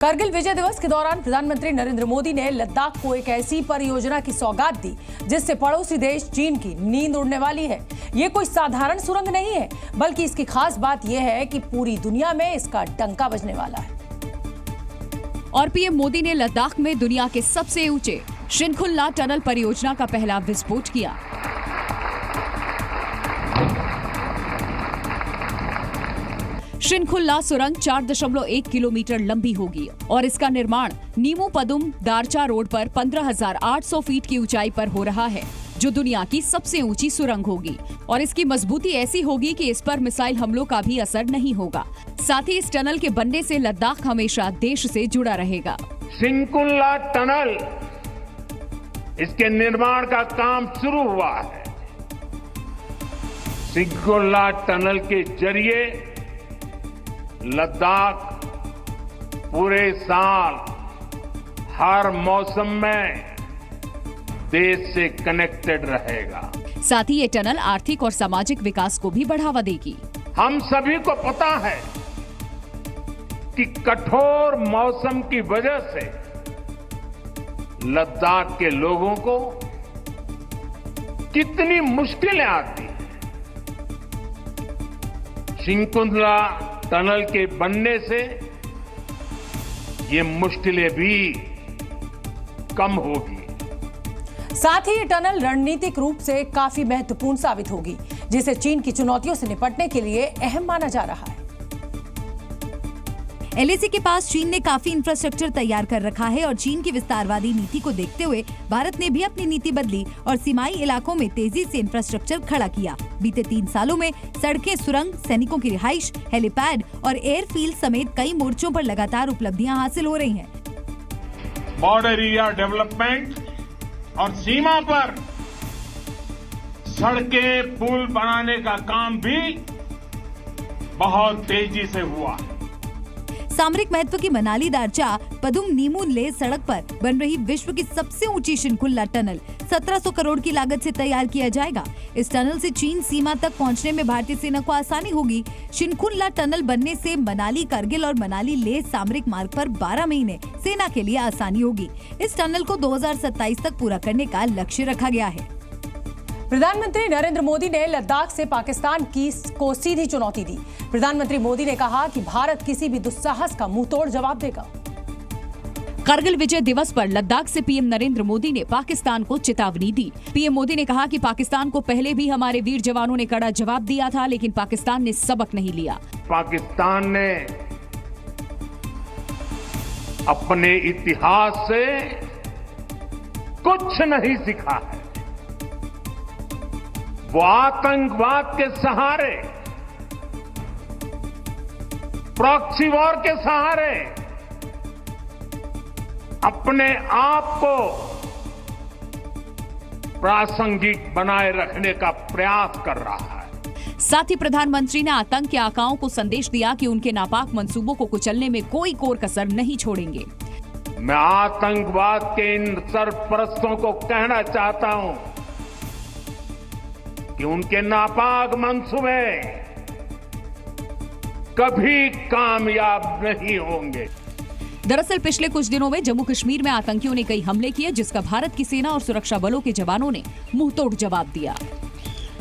करगिल विजय दिवस के दौरान प्रधानमंत्री नरेंद्र मोदी ने लद्दाख को एक ऐसी परियोजना की सौगात दी जिससे पड़ोसी देश चीन की नींद उड़ने वाली है। ये कोई साधारण सुरंग नहीं है, बल्कि इसकी खास बात यह है कि पूरी दुनिया में इसका डंका बजने वाला है। और पीएम मोदी ने लद्दाख में दुनिया के सबसे ऊंचे शिनकुला टनल परियोजना का पहला विस्फोट किया। शिनकुला सुरंग 4.1 किलोमीटर लंबी होगी और इसका निर्माण नीमू पदुम दारचा रोड पर 15,800 फीट की ऊंचाई पर हो रहा है, जो दुनिया की सबसे ऊंची सुरंग होगी। और इसकी मजबूती ऐसी होगी कि इस पर मिसाइल हमलों का भी असर नहीं होगा। साथ ही इस टनल के बनने से लद्दाख हमेशा देश से जुड़ा रहेगा। शिनकुला टनल, इसके निर्माण का काम शुरू हुआ है। शिनकुला टनल के जरिए लद्दाख पूरे साल हर मौसम में देश से कनेक्टेड रहेगा। साथ ही ये टनल आर्थिक और सामाजिक विकास को भी बढ़ावा देगी। हम सभी को पता है कि कठोर मौसम की वजह से लद्दाख के लोगों को कितनी मुश्किलें आती हैं। शिनकुला टनल के बनने से ये मुश्किलें भी कम होगी। साथ ही ये टनल रणनीतिक रूप से काफी महत्वपूर्ण साबित होगी, जिसे चीन की चुनौतियों से निपटने के लिए अहम माना जा रहा है। एलएसी के पास चीन ने काफी इंफ्रास्ट्रक्चर तैयार कर रखा है और चीन की विस्तारवादी नीति को देखते हुए भारत ने भी अपनी नीति बदली और सीमाई इलाकों में तेजी से इंफ्रास्ट्रक्चर खड़ा किया। बीते 3 सालों में सड़कें, सुरंग, सैनिकों की रिहाइश, हेलीपैड और एयरफील्ड समेत कई मोर्चों पर लगातार उपलब्धियां हासिल हो रही हैं। बॉर्डर एरिया डेवलपमेंट और सीमा पर सड़कें, पुल बनाने का काम भी बहुत तेजी से हुआ है। सामरिक महत्व की मनाली दारचा पदुम नीमू ले सड़क पर बन रही विश्व की सबसे ऊंची शिनकुला टनल 1700 करोड़ की लागत से तैयार किया जाएगा। इस टनल से चीन सीमा तक पहुंचने में भारतीय सेना को आसानी होगी। शिनकुला टनल बनने से मनाली करगिल और मनाली लेह सामरिक मार्ग पर 12 महीने सेना के लिए आसानी होगी। इस टनल को 2027 तक पूरा करने का लक्ष्य रखा गया है। प्रधानमंत्री नरेंद्र मोदी ने लद्दाख से पाकिस्तान को सीधी चुनौती दी। प्रधानमंत्री मोदी ने कहा कि भारत किसी भी दुस्साहस का मुंहतोड़ जवाब देगा। करगिल विजय दिवस पर लद्दाख से पीएम नरेंद्र मोदी ने पाकिस्तान को चेतावनी दी। पीएम मोदी ने कहा कि पाकिस्तान को पहले भी हमारे वीर जवानों ने कड़ा जवाब दिया था, लेकिन पाकिस्तान ने सबक नहीं लिया। पाकिस्तान ने अपने इतिहास से कुछ नहीं सीखा है। वो आतंकवाद के सहारे, प्रॉक्सी वॉर के सहारे अपने आप को प्रासंगिक बनाए रखने का प्रयास कर रहा है। साथ ही प्रधानमंत्री ने आतंक के आकाओं को संदेश दिया कि उनके नापाक मंसूबों को कुचलने में कोई कोर कसर नहीं छोड़ेंगे। मैं आतंकवाद के इन सरपरस्तों को कहना चाहता हूं कि उनके नापाक मंसूबे कभी कामयाब नहीं होंगे। दरअसल पिछले कुछ दिनों में जम्मू कश्मीर में आतंकियों ने कई हमले किए, जिसका भारत की सेना और सुरक्षा बलों के जवानों ने मुंहतोड़ जवाब दिया।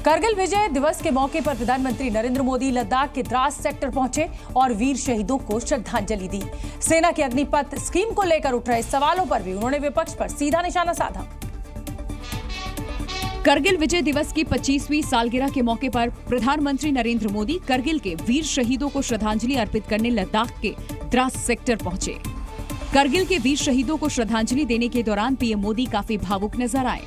करगिल विजय दिवस के मौके पर प्रधानमंत्री नरेंद्र मोदी लद्दाख के द्रास सेक्टर पहुंचे और वीर शहीदों को श्रद्धांजलि दी। सेना की अग्निपथ स्कीम को लेकर उठ रहे सवालों पर भी उन्होंने विपक्ष पर सीधा निशाना साधा। करगिल विजय दिवस की 25वीं सालगिरह के मौके पर प्रधानमंत्री नरेंद्र मोदी करगिल के वीर शहीदों को श्रद्धांजलि अर्पित करने लद्दाख के द्रास सेक्टर पहुंचे। करगिल के वीर शहीदों को श्रद्धांजलि देने के दौरान पीएम मोदी काफी भावुक नजर आए।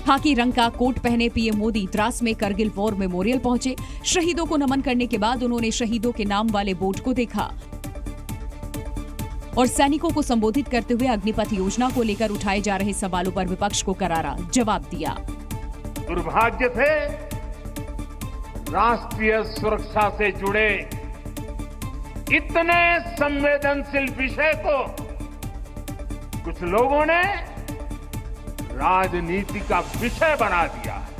खाकी रंग का कोट पहने पीएम मोदी द्रास में करगिल वॉर मेमोरियल पहुंचे। शहीदों को नमन करने के बाद उन्होंने शहीदों के नाम वाले बोर्ड को देखा और सैनिकों को संबोधित करते हुए अग्निपथ योजना को लेकर उठाए जा रहे सवालों पर विपक्ष को करारा जवाब दिया। दुर्भाग्य से राष्ट्रीय सुरक्षा से जुड़े इतने संवेदनशील विषय को कुछ लोगों ने राजनीति का विषय बना दिया है।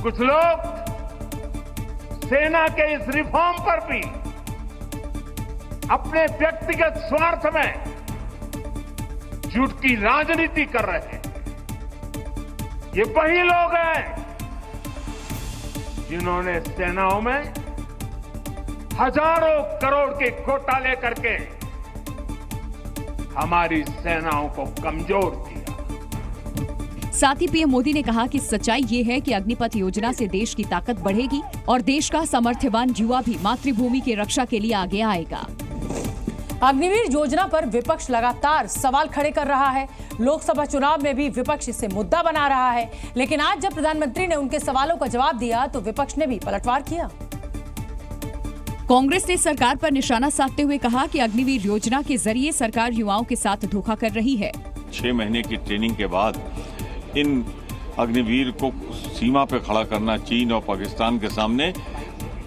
कुछ लोग सेना के इस रिफॉर्म पर भी अपने व्यक्तिगत स्वार्थ में झूठ की राजनीति कर रहे हैं। ये वही लोग हैं जिन्होंने सेनाओं में हजारों करोड़ के घोटाले करके हमारी सेनाओं को कमजोर किया। साथ ही पीएम मोदी ने कहा कि सच्चाई ये है कि अग्निपथ योजना से देश की ताकत बढ़ेगी और देश का सामर्थ्यवान युवा भी मातृभूमि की रक्षा के लिए आगे आएगा। अग्निवीर योजना पर विपक्ष लगातार सवाल खड़े कर रहा है। लोकसभा चुनाव में भी विपक्ष इसे मुद्दा बना रहा है, लेकिन आज जब प्रधानमंत्री ने उनके सवालों का जवाब दिया तो विपक्ष ने भी पलटवार किया। कांग्रेस ने सरकार पर निशाना साधते हुए कहा कि अग्निवीर योजना के जरिए सरकार युवाओं के साथ धोखा कर रही है। 6 महीने की ट्रेनिंग के बाद इन अग्निवीर को सीमा पे खड़ा करना चीन और पाकिस्तान के सामने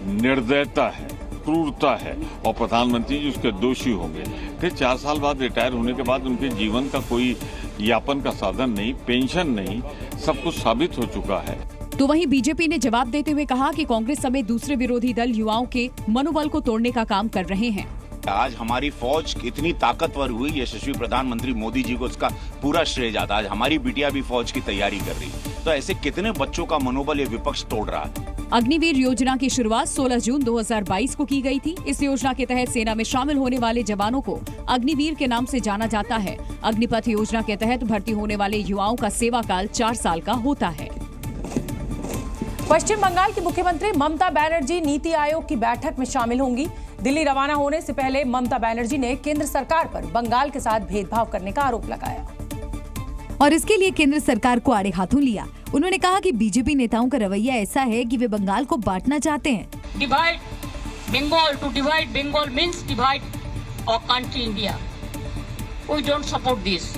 निर्दयता है, क्रूरता है और प्रधानमंत्री जी उसके दोषी होंगे। फिर 4 साल बाद रिटायर होने के बाद उनके जीवन का कोई यापन का साधन नहीं, पेंशन नहीं, सब कुछ साबित हो चुका है। तो वहीं बीजेपी ने जवाब देते हुए कहा कि कांग्रेस समेत दूसरे विरोधी दल युवाओं के मनोबल को तोड़ने का काम कर रहे हैं। आज हमारी फौज इतनी ताकतवर हुई, यशस्वी प्रधानमंत्री मोदी जी को उसका पूरा श्रेय जाता है। आज हमारी बिटिया भी फौज की तैयारी कर रही, तो ऐसे कितने बच्चों का मनोबल ये विपक्ष तोड़ रहा है। अग्निवीर योजना की शुरुआत 16 जून 2022 को की गई थी। इस योजना के तहत सेना में शामिल होने वाले जवानों को अग्निवीर के नाम से जाना जाता है। अग्निपथ योजना के तहत भर्ती होने वाले युवाओं का सेवा काल 4 साल का होता है। पश्चिम बंगाल की मुख्यमंत्री ममता बनर्जी नीति आयोग की बैठक में शामिल होंगी। दिल्ली रवाना होने से पहले ममता बनर्जी ने केंद्र सरकार पर बंगाल के साथ भेदभाव करने का आरोप लगाया और इसके लिए केंद्र सरकार को आड़े हाथों लिया। उन्होंने कहा कि बीजेपी नेताओं का रवैया ऐसा है कि वे बंगाल को बांटना चाहते हैं। Divide Bengal, to divide Bengal means divide our country India. We don't support this.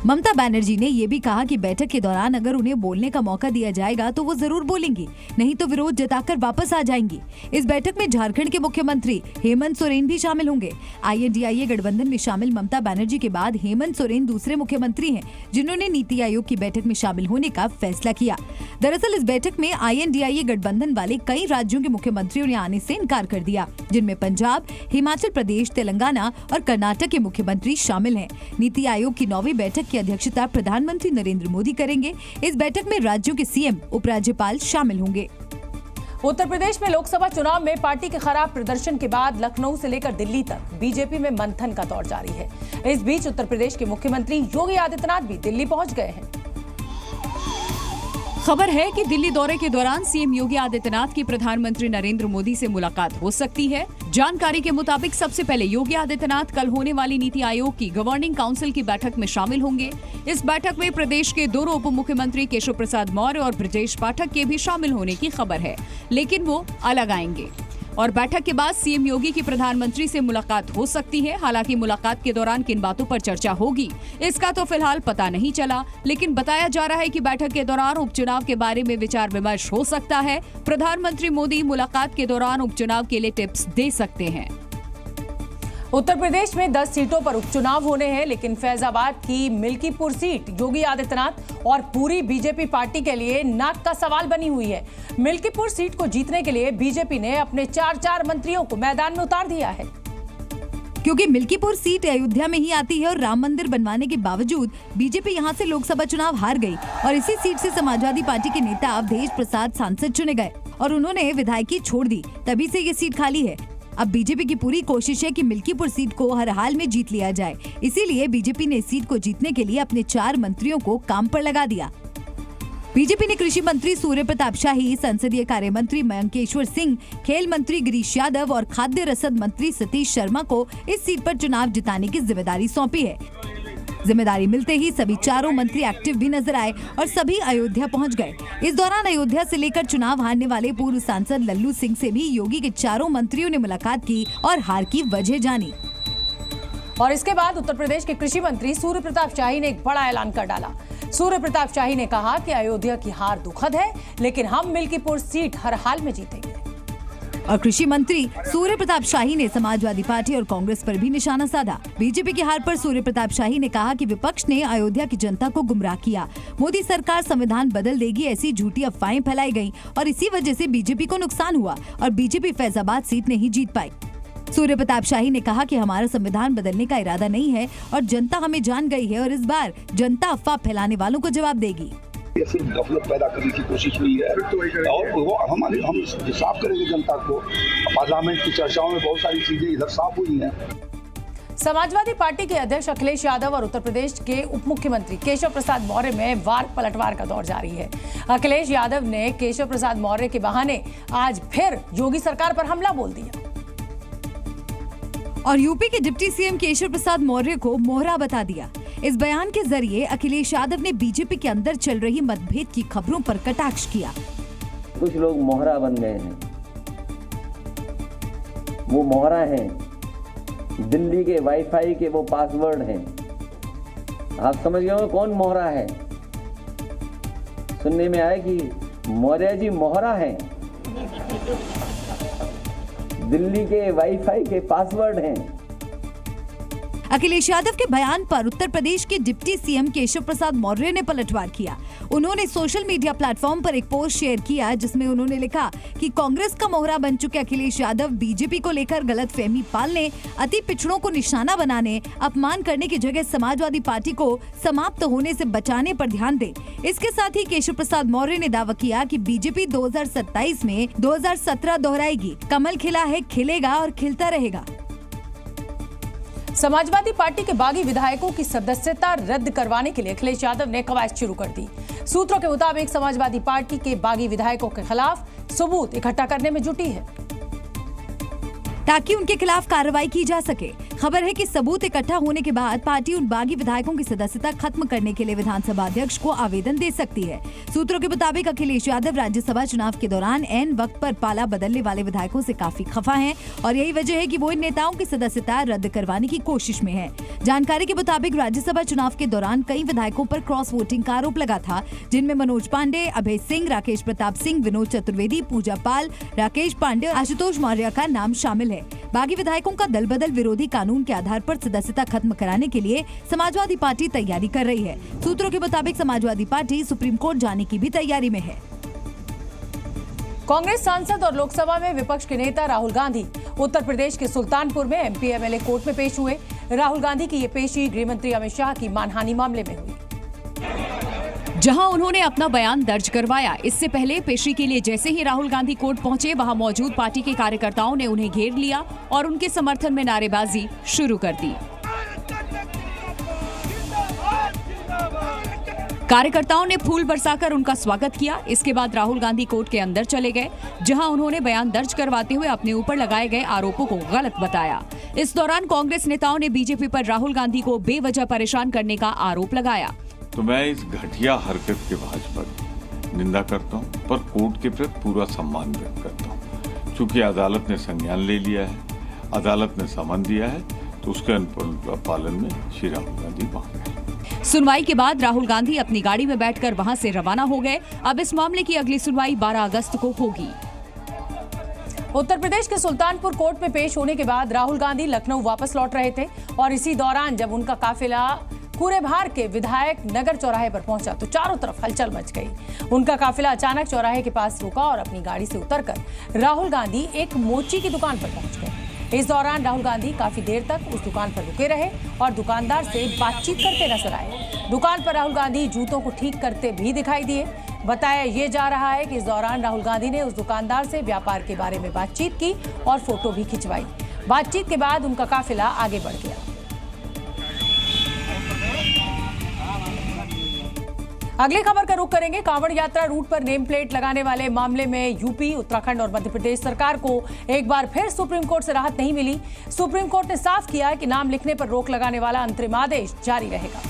Mamata Banerjee ने ये भी कहा कि बैठक के दौरान अगर उन्हें बोलने का मौका दिया जाएगा तो वो जरूर बोलेंगी, नहीं तो विरोध जताकर वापस आ जाएंगी। इस बैठक में झारखंड के मुख्यमंत्री हेमंत सोरेन भी शामिल होंगे। INDIA गठबंधन में शामिल ममता बनर्जी के बाद हेमंत सोरेन दूसरे मुख्यमंत्री हैं जिन्होंने नीति आयोग की बैठक में शामिल होने का फैसला किया। दरअसल इस बैठक में INDIA गठबंधन वाले कई राज्यों के मुख्यमंत्रियों ने आने से इनकार कर दिया, जिनमें पंजाब, हिमाचल प्रदेश, तेलंगाना और कर्नाटक के मुख्यमंत्री शामिल हैं। नीति आयोग की 9वीं बैठक की अध्यक्षता प्रधानमंत्री नरेंद्र मोदी करेंगे। इस बैठक में राज्यों के CM, उपराज्यपाल शामिल होंगे। उत्तर प्रदेश में लोकसभा चुनाव में पार्टी के खराब प्रदर्शन के बाद लखनऊ से लेकर दिल्ली तक बीजेपी में मंथन का दौर जारी है। इस बीच उत्तर प्रदेश के मुख्यमंत्री योगी आदित्यनाथ भी दिल्ली पहुंच गए हैं। खबर है कि दिल्ली दौरे के दौरान सीएम योगी आदित्यनाथ की प्रधानमंत्री नरेंद्र मोदी से मुलाकात हो सकती है। जानकारी के मुताबिक सबसे पहले योगी आदित्यनाथ कल होने वाली नीति आयोग की गवर्निंग काउंसिल की बैठक में शामिल होंगे। इस बैठक में प्रदेश के दोनों उप मुख्यमंत्री केशव प्रसाद मौर्य और ब्रजेश पाठक के भी शामिल होने की खबर है, लेकिन वो अलग आएंगे। और बैठक के बाद सीएम योगी की प्रधानमंत्री से मुलाकात हो सकती है। हालांकि मुलाकात के दौरान किन बातों पर चर्चा होगी इसका तो फिलहाल पता नहीं चला, लेकिन बताया जा रहा है कि बैठक के दौरान उपचुनाव के बारे में विचार विमर्श हो सकता है। प्रधानमंत्री मोदी मुलाकात के दौरान उपचुनाव के लिए टिप्स दे सकते हैं। उत्तर प्रदेश में 10 सीटों पर उपचुनाव होने हैं, लेकिन फैजाबाद की मिल्कीपुर सीट योगी आदित्यनाथ और पूरी बीजेपी पार्टी के लिए नाक का सवाल बनी हुई है। मिल्कीपुर सीट को जीतने के लिए बीजेपी ने अपने 4 मंत्रियों को मैदान में उतार दिया है। क्योंकि मिल्कीपुर सीट अयोध्या में ही आती है और राम मंदिर बनवाने के बावजूद बीजेपी यहां से लोकसभा चुनाव हार गई और इसी सीट से समाजवादी पार्टी के नेता अवधेश प्रसाद सांसद चुने गए और उन्होंने विधायकी छोड़ दी, तभी से ये सीट खाली है। अब बीजेपी की पूरी कोशिश है कि मिल्कीपुर सीट को हर हाल में जीत लिया जाए। इसीलिए बीजेपी ने इस सीट को जीतने के लिए अपने 4 मंत्रियों को काम पर लगा दिया। बीजेपी ने कृषि मंत्री सूर्य प्रताप शाही, संसदीय कार्य मंत्री मयंकेश्वर सिंह, खेल मंत्री गिरीश यादव और खाद्य रसद मंत्री सतीश शर्मा को इस सीट पर चुनाव जिताने की जिम्मेदारी सौंपी है। जिम्मेदारी मिलते ही सभी 4 मंत्री एक्टिव भी नजर आए और सभी अयोध्या पहुंच गए। इस दौरान अयोध्या से लेकर चुनाव हारने वाले पूर्व सांसद लल्लू सिंह से भी योगी के 4 मंत्रियों ने मुलाकात की और हार की वजह जानी। और इसके बाद उत्तर प्रदेश के कृषि मंत्री सूर्य प्रताप शाही ने एक बड़ा ऐलान कर डाला। सूर्य प्रताप शाही ने कहा कि अयोध्या की हार दुखद है, लेकिन हम मिल्कीपुर सीट हर हाल में जीतेंगे। और कृषि मंत्री सूर्य प्रताप शाही ने समाजवादी पार्टी और कांग्रेस पर भी निशाना साधा। बीजेपी की हार पर सूर्य प्रताप शाही ने कहा कि विपक्ष ने अयोध्या की जनता को गुमराह किया। मोदी सरकार संविधान बदल देगी ऐसी झूठी अफवाहें फैलाई गईं और इसी वजह से बीजेपी को नुकसान हुआ और बीजेपी फैजाबाद सीट नहीं जीत पाई। सूर्य प्रताप शाही ने कहा कि हमारा संविधान बदलने का इरादा नहीं है और जनता हमें जान गई है और इस बार जनता अफवाह फैलाने वालों को जवाब देगी। ये सिर्फ गफलत पैदा करने की कोशिश हुई है और वो हम साफ करेंगे जनता को। पार्लियामेंट की चर्चाओं में बहुत सारी चीजें इधर साफ हुई हैं। समाजवादी पार्टी के अध्यक्ष अखिलेश यादव और उत्तर प्रदेश के उप मुख्यमंत्री केशव प्रसाद मौर्य में वार पलटवार का दौर जारी है। अखिलेश यादव ने केशव प्रसाद मौर्य के बहाने आज फिर योगी सरकार पर हमला बोल दिया और यूपी के डिप्टी सीएम केशव प्रसाद मौर्य को मोहरा बता दिया। इस बयान के जरिए अखिलेश यादव ने बीजेपी के अंदर चल रही मतभेद की खबरों पर कटाक्ष किया। कुछ लोग मोहरा बन गए हैं, वो मोहरा हैं, दिल्ली के वाईफाई के वो पासवर्ड हैं। आप समझ गए हो कौन मोहरा है? सुनने में आया कि मौर्य जी मोहरा हैं, दिल्ली के वाईफाई के पासवर्ड हैं। अखिलेश यादव के बयान पर उत्तर प्रदेश के डिप्टी सीएम केशव प्रसाद मौर्य ने पलटवार किया। उन्होंने सोशल मीडिया प्लेटफॉर्म पर एक पोस्ट शेयर किया जिसमें उन्होंने लिखा कि कांग्रेस का मोहरा बन चुके अखिलेश यादव बीजेपी को लेकर गलतफहमी पालने, अति पिछड़ों को निशाना बनाने, अपमान करने की जगह समाजवादी पार्टी को समाप्त होने से बचाने पर ध्यान दें। इसके साथ ही केशव प्रसाद मौर्य ने दावा किया कि बीजेपी 2027 में 2017 दोहराएगी। कमल खिला है, खिलेगा और खिलता रहेगा। समाजवादी पार्टी के बागी विधायकों की सदस्यता रद्द करवाने के लिए अखिलेश यादव ने कवायद शुरू कर दी। सूत्रों के मुताबिक समाजवादी पार्टी के बागी विधायकों के खिलाफ सबूत इकट्ठा करने में जुटी है ताकि उनके खिलाफ कार्रवाई की जा सके। खबर है कि सबूत इकट्ठा होने के बाद पार्टी उन बागी विधायकों की सदस्यता खत्म करने के लिए विधानसभा अध्यक्ष को आवेदन दे सकती है। सूत्रों के मुताबिक अखिलेश यादव राज्यसभा चुनाव के दौरान ऐन वक्त पर पाला बदलने वाले विधायकों से काफी खफा हैं और यही वजह है कि वो इन नेताओं की सदस्यता रद्द करवाने की कोशिश में है। जानकारी के मुताबिक राज्यसभा चुनाव के दौरान कई विधायकों पर क्रॉस वोटिंग का आरोप लगा था, जिनमें मनोज पांडे, अभय सिंह, राकेश प्रताप सिंह, विनोद चतुर्वेदी, पूजा पाल, राकेश पांडे, आशुतोष मौर्य का नाम शामिल है। बागी विधायकों का दल बदल विरोधी कानून के आधार पर सदस्यता खत्म कराने के लिए समाजवादी पार्टी तैयारी कर रही है। सूत्रों के मुताबिक समाजवादी पार्टी सुप्रीम कोर्ट जाने की भी तैयारी में है। कांग्रेस सांसद और लोकसभा में विपक्ष के नेता राहुल गांधी उत्तर प्रदेश के सुल्तानपुर में एमपी एमएलए कोर्ट में पेश हुए। राहुल गांधी की ये पेशी गृह मंत्री अमित शाह की मानहानि मामले में हुई, जहां उन्होंने अपना बयान दर्ज करवाया। इससे पहले पेशी के लिए जैसे ही राहुल गांधी कोर्ट पहुंचे, वहां मौजूद पार्टी के कार्यकर्ताओं ने उन्हें घेर लिया और उनके समर्थन में नारेबाजी शुरू कर दी। कार्यकर्ताओं ने फूल बरसाकर उनका स्वागत किया। इसके बाद राहुल गांधी कोर्ट के अंदर चले गए, जहां उन्होंने बयान दर्ज करवाते हुए अपने ऊपर लगाए गए आरोपों को गलत बताया। इस दौरान कांग्रेस नेताओं ने बीजेपी पर राहुल गांधी को बेवजह परेशान करने का आरोप लगाया। तो मैं इस घटिया हरकत के भाजपा की निंदा करता हूं, पर कोर्ट के प्रति पूरा सम्मान व्यक्त करता हूं। चूंकि अदालत ने संज्ञान ले लिया है, अदालत ने समन दिया है, तो उसके पालन में श्री राहुल गांधी वहां गए। सुनवाई के बाद राहुल गांधी अपनी गाड़ी में बैठकर वहां से रवाना हो गए। अब इस मामले की अगली सुनवाई 12 अगस्त को होगी। उत्तर प्रदेश के सुल्तानपुर कोर्ट में पेश होने के बाद राहुल गांधी लखनऊ वापस लौट रहे थे और इसी दौरान जब उनका काफिला कूरेभार के विधायक नगर चौराहे पर पहुंचा तो चारों तरफ हलचल मच गई। उनका काफिला अचानक चौराहे के पास रुका और अपनी गाड़ी से उतरकर राहुल गांधी एक मोची की दुकान पर पहुंच गए। इस दौरान राहुल गांधी काफी देर तक उस दुकान पर रुके रहे और दुकानदार से बातचीत करते नजर आए। दुकान पर राहुल गांधी जूतों को ठीक करते भी दिखाई दिए। बताया ये जा रहा है कि इस दौरान राहुल गांधी ने उस दुकानदार से व्यापार के बारे में बातचीत की और फोटो भी खिंचवाई। बातचीत के बाद उनका काफिला आगे बढ़ गया। अगली खबर का रुख करेंगे। कांवड़ यात्रा रूट पर नेम प्लेट लगाने वाले मामले में यूपी, उत्तराखंड और मध्य प्रदेश सरकार को एक बार फिर सुप्रीम कोर्ट से राहत नहीं मिली। सुप्रीम कोर्ट ने साफ किया है कि नाम लिखने पर रोक लगाने वाला अंतरिम आदेश जारी रहेगा।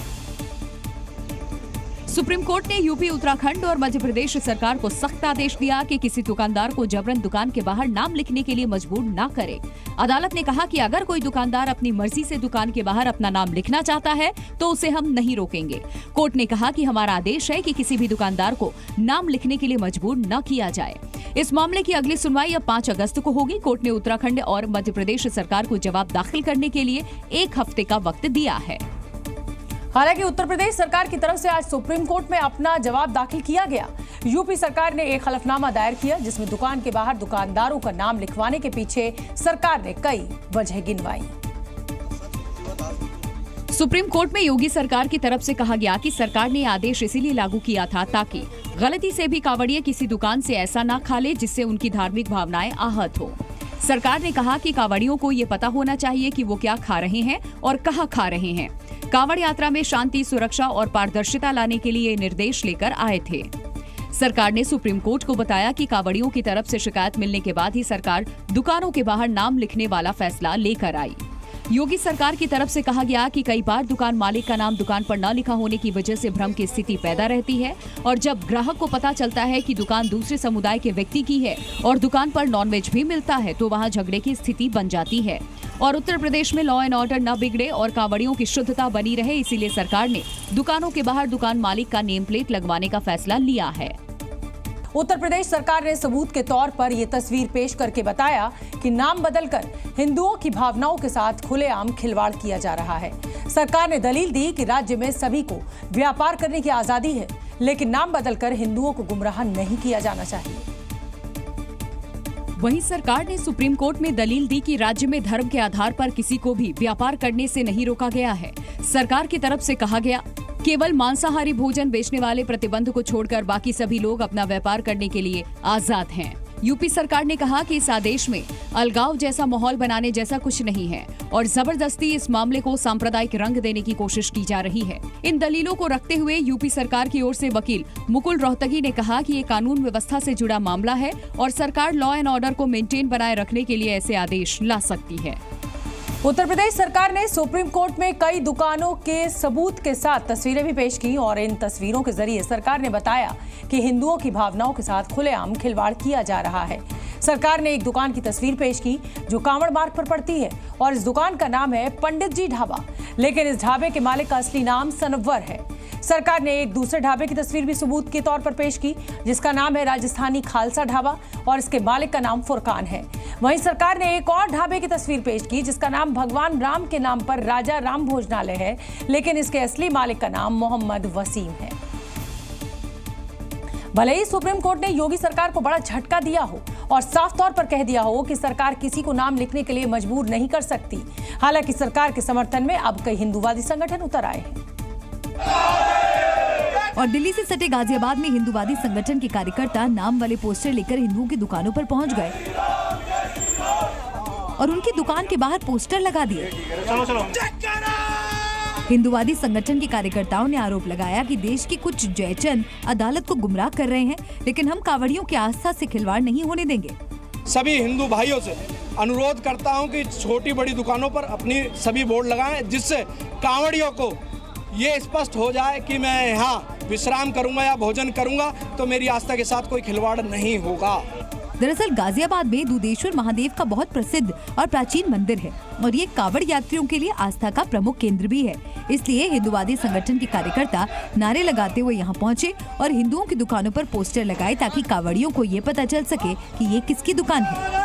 सुप्रीम कोर्ट ने यूपी, उत्तराखंड और मध्य प्रदेश सरकार को सख्त आदेश दिया कि किसी दुकानदार को जबरन दुकान के बाहर नाम लिखने के लिए मजबूर न करे। अदालत ने कहा कि अगर कोई दुकानदार अपनी मर्जी से दुकान के बाहर अपना नाम लिखना चाहता है तो उसे हम नहीं रोकेंगे। कोर्ट ने कहा कि हमारा आदेश है कि किसी भी दुकानदार को नाम लिखने के लिए मजबूर न किया जाए। इस मामले की अगली सुनवाई अब 5 अगस्त को होगी। कोर्ट ने उत्तराखंड और मध्य प्रदेश सरकार को जवाब दाखिल करने के लिए 1 हफ्ते का वक्त दिया है। हालांकि उत्तर प्रदेश सरकार की तरफ से आज सुप्रीम कोर्ट में अपना जवाब दाखिल किया गया। यूपी सरकार ने एक हलफनामा दायर किया जिसमें दुकान के बाहर दुकानदारों का नाम लिखवाने के पीछे सरकार ने कई वजह गिनवाई। सुप्रीम कोर्ट में योगी सरकार की तरफ से कहा गया कि सरकार ने आदेश इसीलिए लागू किया था ताकि गलती से भी कांवड़िये किसी दुकान से ऐसा ना खा ले जिससे उनकी धार्मिक भावनाएं आहत हो। सरकार ने कहा कि कांवड़ियों को ये पता होना चाहिए कि वो क्या खा रहे हैं और कहां खा रहे हैं। कांवड़ यात्रा में शांति, सुरक्षा और पारदर्शिता लाने के लिए निर्देश लेकर आए थे। सरकार ने सुप्रीम कोर्ट को बताया कि कांवड़ियों की तरफ से शिकायत मिलने के बाद ही सरकार दुकानों के बाहर नाम लिखने वाला फैसला लेकर आई। योगी सरकार की तरफ से कहा गया कि कई बार दुकान मालिक का नाम दुकान पर न लिखा होने की वजह से भ्रम की स्थिति पैदा रहती है और जब ग्राहक को पता चलता है कि दुकान दूसरे समुदाय के व्यक्ति की है और दुकान पर नॉनवेज भी मिलता है तो वहां झगड़े की स्थिति बन जाती है। और उत्तर प्रदेश में लॉ एंड ऑर्डर न बिगड़े और कांवड़ियों की शुद्धता बनी रहे, इसीलिए सरकार ने दुकानों के बाहर दुकान मालिक का नेम प्लेट लगवाने का फैसला लिया है। उत्तर प्रदेश सरकार ने सबूत के तौर पर यह तस्वीर पेश करके बताया कि नाम बदलकर हिंदुओं की भावनाओं के साथ खुलेआम खिलवाड़ किया जा रहा है। सरकार ने दलील दी कि राज्य में सभी को व्यापार करने की आजादी है, लेकिन नाम बदलकर हिंदुओं को गुमराह नहीं किया जाना चाहिए। वहीं सरकार ने सुप्रीम कोर्ट में दलील दी कि राज्य में धर्म के आधार पर किसी को भी व्यापार करने से नहीं रोका गया है। सरकार की तरफ से कहा गया, केवल मांसाहारी भोजन बेचने वाले प्रतिबंध को छोड़कर बाकी सभी लोग अपना व्यापार करने के लिए आजाद हैं। यूपी सरकार ने कहा कि इस आदेश में अलगाव जैसा माहौल बनाने जैसा कुछ नहीं है और जबरदस्ती इस मामले को सांप्रदायिक रंग देने की कोशिश की जा रही है। इन दलीलों को रखते हुए यूपी सरकार की ओर से वकील मुकुल रोहतगी ने कहा कि ये कानून व्यवस्था से जुड़ा मामला है और सरकार लॉ एंड ऑर्डर को मेंटेन बनाए रखने के लिए ऐसे आदेश ला सकती है। उत्तर प्रदेश सरकार ने सुप्रीम कोर्ट में कई दुकानों के सबूत के साथ तस्वीरें भी पेश की और इन तस्वीरों के जरिए सरकार ने बताया कि हिंदुओं की भावनाओं के साथ खुलेआम खिलवाड़ किया जा रहा है। सरकार ने एक दुकान की तस्वीर पेश की जो कांवड़ मार्ग पर पड़ती है और इस दुकान का नाम है पंडित जी ढाबा, लेकिन इस ढाबे के मालिक का असली नाम सनव्वर है। सरकार ने एक दूसरे ढाबे की तस्वीर भी सबूत के तौर पर पेश की जिसका नाम है राजस्थानी खालसा ढाबा और इसके मालिक का नाम फुरकान है। वहीं सरकार ने एक और ढाबे की तस्वीर पेश की जिसका नाम भगवान राम के नाम पर राजा राम भोजनालय है, लेकिन इसके असली मालिक का नाम मोहम्मद वसीम है। भले ही सुप्रीम कोर्ट ने योगी सरकार को बड़ा झटका दिया हो और साफ तौर पर कह दिया हो कि सरकार किसी को नाम लिखने के लिए मजबूर नहीं कर सकती, हालांकि सरकार के समर्थन में अब कई हिंदूवादी संगठन उतर आए हैं। और दिल्ली से सटे गाजियाबाद में हिंदूवादी संगठन के कार्यकर्ता नाम वाले पोस्टर लेकर हिंदुओं की दुकानों पर पहुंच गए और उनकी दुकान के बाहर पोस्टर लगा दिए। हिंदूवादी संगठन के कार्यकर्ताओं ने आरोप लगाया कि देश के कुछ जयचंद अदालत को गुमराह कर रहे हैं, लेकिन हम कांवड़ियों की आस्था से खिलवाड़ नहीं होने देंगे। सभी हिंदू भाइयों से अनुरोध करता हूं कि छोटी बड़ी दुकानों पर अपनी सभी बोर्ड लगाएं, जिससे कांवड़ियों को ये स्पष्ट हो जाए कि मैं यहाँ विश्राम करूंगा या भोजन करूंगा तो मेरी आस्था के साथ कोई खिलवाड़ नहीं होगा। दरअसल गाजियाबाद में दूधेश्वर महादेव का बहुत प्रसिद्ध और प्राचीन मंदिर है और ये कांवड़ यात्रियों के लिए आस्था का प्रमुख केंद्र भी है। इसलिए हिंदूवादी संगठन के कार्यकर्ता नारे लगाते हुए यहाँ पहुँचे और हिंदुओं की दुकानों पर पोस्टर लगाए ताकि कांवड़ियों को ये पता चल सके कि ये किसकी दुकान है।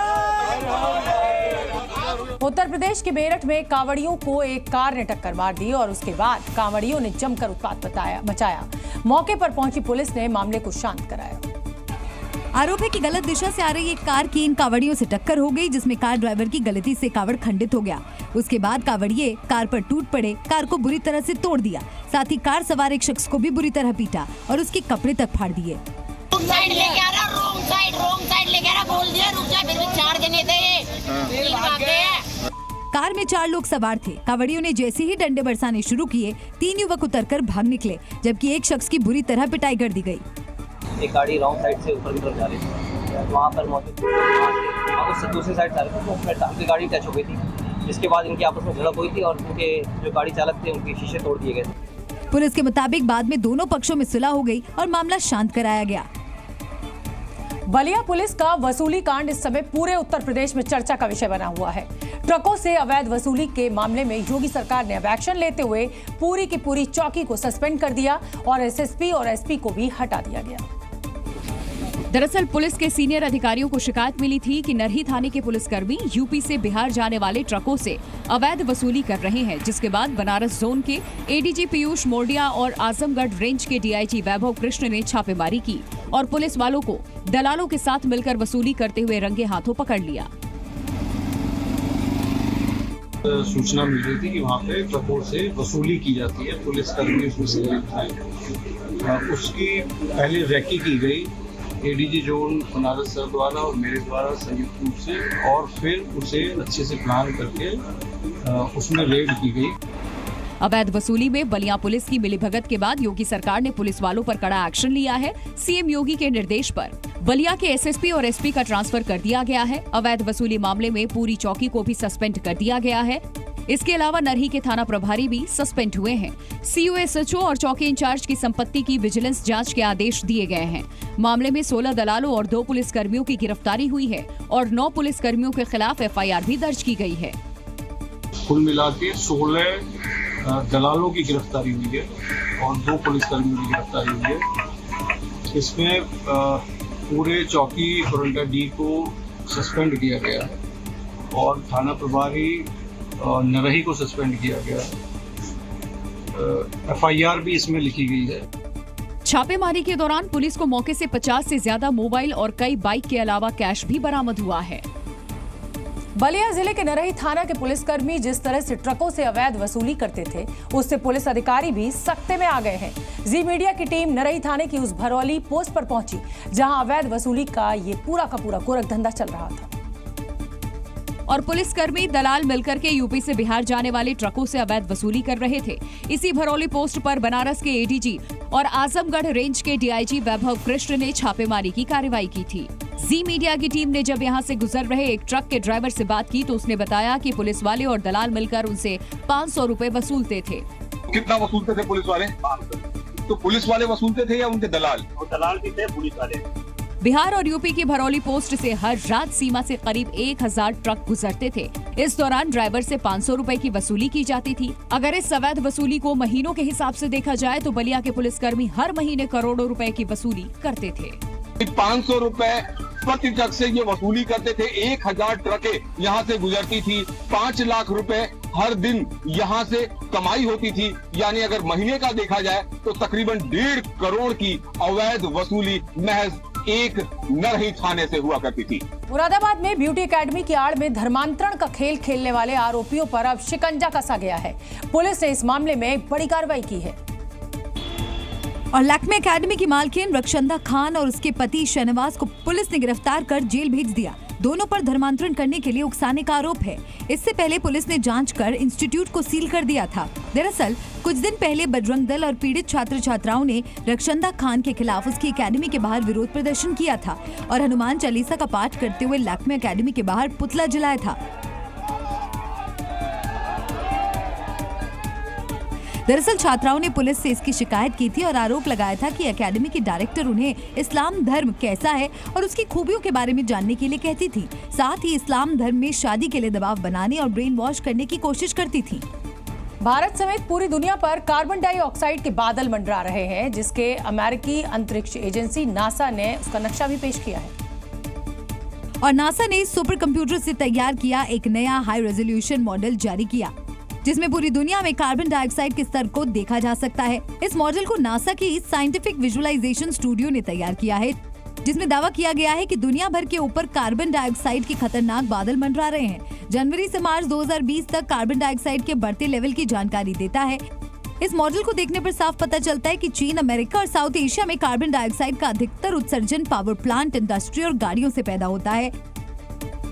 उत्तर प्रदेश के मेरठ में कांवड़ियों को एक कार ने टक्कर मार दी और उसके बाद कांवड़ियों ने जमकर उत्पात मचाया। मौके पर पहुंची पुलिस ने मामले को शांत कराया। आरोप है कि गलत दिशा से आ रही एक कार की इन कांवड़ियों से टक्कर हो गई, जिसमें कार ड्राइवर की गलती से कांवड़ खंडित हो गया। उसके बाद कांवड़िये कार पर टूट पड़े, कार को बुरी तरह से तोड़ दिया। साथ ही कार सवार एक शख्स को भी बुरी तरह पीटा और उसके कपड़े तक फाड़ दिए। कार में 4 लोग सवार थे। कांवड़ियों ने जैसे ही डंडे बरसाने शुरू किए, 3 युवक उतरकर भाग निकले, जबकि एक शख्स की बुरी तरह पिटाई कर दी गई। एक गाड़ी रॉन्ग साइड से ऊपर की तरफ जा रही थी, वहाँ पर उससे दूसरी साइड जा रही थी तो उनकी गाड़ी टच हो गई थी, जिसके बाद इनकी आपस में झड़प हुई थी और उनके जो गाड़ी चालक थे उनके शीशे तोड़ दिए गए थे। पुलिस के मुताबिक बाद में दोनों पक्षों में सुलह हो गई और मामला शांत कराया गया। बलिया पुलिस का वसूली कांड इस समय पूरे उत्तर प्रदेश में चर्चा का विषय बना हुआ है। ट्रकों से अवैध वसूली के मामले में योगी सरकार ने अब एक्शन लेते हुए पूरी की पूरी चौकी को सस्पेंड कर दिया और एसएसपी और एसपी को भी हटा दिया गया। दरअसल पुलिस के सीनियर अधिकारियों को शिकायत मिली थी कि नरही थाने के पुलिसकर्मी यूपी से बिहार जाने वाले ट्रकों से अवैध वसूली कर रहे हैं, जिसके बाद बनारस जोन के एडीजी पीयूष मोरडिया और आजमगढ़ रेंज के डीआईजी वैभव कृष्ण ने छापेमारी की और पुलिस वालों को दलालों के साथ मिलकर वसूली करते हुए रंगे हाथों पकड़ लिया। सूचना मिल रही थी कि वहाँ पे ट्रकों से वसूली की जाती है, पुलिस कर्मी उसमें संलिप्त हैं। उसकी पहले रैकी की गई एडीजी जोन बनारस सर द्वारा और मेरे द्वारा संयुक्त रूप से, और फिर उसे अच्छे से प्लान करके उसमें रेड की गई। अवैध वसूली में बलिया पुलिस की मिलीभगत के बाद योगी सरकार ने पुलिस वालों पर कड़ा एक्शन लिया है। सीएम योगी के निर्देश पर बलिया के एसएसपी और एसपी का ट्रांसफर कर दिया गया है। अवैध वसूली मामले में पूरी चौकी को भी सस्पेंड कर दिया गया है। इसके अलावा नरही के थाना प्रभारी भी सस्पेंड हुए हैं। सीओ, एसएचओ और चौकी इंचार्ज की संपत्ति की विजिलेंस जांच के आदेश दिए गए हैं। मामले में 16 दलालों और 2 पुलिस कर्मियों की गिरफ्तारी हुई है और 9 पुलिस कर्मियों के खिलाफ एफआईआर भी दर्ज की गई है। कुल मिला के 16 दलालों की गिरफ्तारी हुई है और 2 पुलिस कर्मियों की गिरफ्तारी हुई है। इसमें पूरे चौकी कोरंटा डी को सस्पेंड किया गया और थाना प्रभारी नरही को सस्पेंड किया गया। एफआईआर भी इसमें लिखी गई है। छापेमारी के दौरान पुलिस को मौके से 50 से ज्यादा मोबाइल और कई बाइक के अलावा कैश भी बरामद हुआ है। बलिया जिले के नरही थाना के पुलिसकर्मी जिस तरह से ट्रकों से अवैध वसूली करते थे, उससे पुलिस अधिकारी भी सख्ते में आ गए हैं। जी मीडिया की टीम नरही थाने की उस भरौली पोस्ट पर पहुंची जहां अवैध वसूली का ये पूरा का पूरा गोरख धंधा चल रहा था। और पुलिसकर्मी दलाल मिलकर के यूपी से बिहार जाने वाले ट्रकों से अवैध वसूली कर रहे थे। इसी भरौली पोस्ट पर बनारस के एडीजी और आजमगढ़ रेंज के डीआईजी वैभव कृष्ण ने छापेमारी की कार्रवाई की थी। जी मीडिया की टीम ने जब यहां से गुजर रहे एक ट्रक के ड्राइवर से बात की तो उसने बताया कि पुलिस वाले और दलाल मिलकर उनसे 500 रुपए वसूलते थे। कितना वसूलते थे पुलिस वाले? तो पुलिस वाले वसूलते थे या उनके दलाल? दलाल भी थे, पुलिस वाले। बिहार और यूपी की भरौली पोस्ट से हर रात सीमा से करीब 1000 ट्रक गुजरते थे। इस दौरान ड्राइवर से 500 रुपए की वसूली की जाती थी। अगर इस अवैध वसूली को महीनों के हिसाब से देखा जाए तो बलिया के पुलिसकर्मी हर महीने करोड़ों रुपए की वसूली करते थे। 500 रुपए प्रति ट्रक से ये वसूली करते थे। 1000 ट्रकें यहाँ से गुजरती थी। 5 लाख रुपए हर दिन यहाँ से कमाई होती थी। यानी अगर महीने का देखा जाए तो तकरीबन 1.5 करोड़ की अवैध वसूली महज एक नरही थाने से हुआ करती थी। मुरादाबाद में ब्यूटी एकेडमी की आड़ में धर्मांतरण का खेल खेलने वाले आरोपियों पर अब शिकंजा कसा गया है। पुलिस ने इस मामले में बड़ी कार्रवाई की है। और लक्मे एकेडमी की मालकिन रक्षंदा खान और उसके पति शहनवाज को पुलिस ने गिरफ्तार कर जेल भेज दिया। दोनों पर धर्मांतरण करने के लिए उकसाने का आरोप है। इससे पहले पुलिस ने जांच कर इंस्टीट्यूट को सील कर दिया था। दरअसल कुछ दिन पहले बजरंग दल और पीड़ित छात्र छात्राओं ने रक्षंदा खान के खिलाफ उसकी एकेडमी के बाहर विरोध प्रदर्शन किया था और हनुमान चालीसा का पाठ करते हुए लक्मे एकेडमी के बाहर पुतला जलाया था। दरअसल छात्राओं ने पुलिस से इसकी शिकायत की थी और आरोप लगाया था कि एकेडमी की डायरेक्टर उन्हें इस्लाम धर्म कैसा है और उसकी खूबियों के बारे में जानने के लिए कहती थी। साथ ही इस्लाम धर्म में शादी के लिए दबाव बनाने और ब्रेन वॉश करने की कोशिश करती थी। भारत समेत पूरी दुनिया पर कार्बन डाइऑक्साइड के बादल मंडरा रहे हैं, जिसके अमेरिकी अंतरिक्ष एजेंसी नासा ने उसका नक्शा भी पेश किया है। और नासा ने सुपर कंप्यूटर से तैयार किया एक नया हाई रेजोल्यूशन मॉडल जारी किया, जिसमें पूरी दुनिया में कार्बन डाइऑक्साइड के स्तर को देखा जा सकता है। इस मॉडल को नासा की साइंटिफिक विजुअलाइजेशन स्टूडियो ने तैयार किया है, जिसमें दावा किया गया है कि दुनिया भर के ऊपर कार्बन डाइऑक्साइड के खतरनाक बादल मंडरा रहे हैं। जनवरी से मार्च 2020 तक कार्बन डाइऑक्साइड के बढ़ते लेवल की जानकारी देता है। इस मॉडल को देखने पर साफ पता चलता है कि चीन, अमेरिका और साउथ एशिया में कार्बन डाइऑक्साइड का अधिकतर उत्सर्जन पावर प्लांट, इंडस्ट्री और गाड़ियों से पैदा होता है।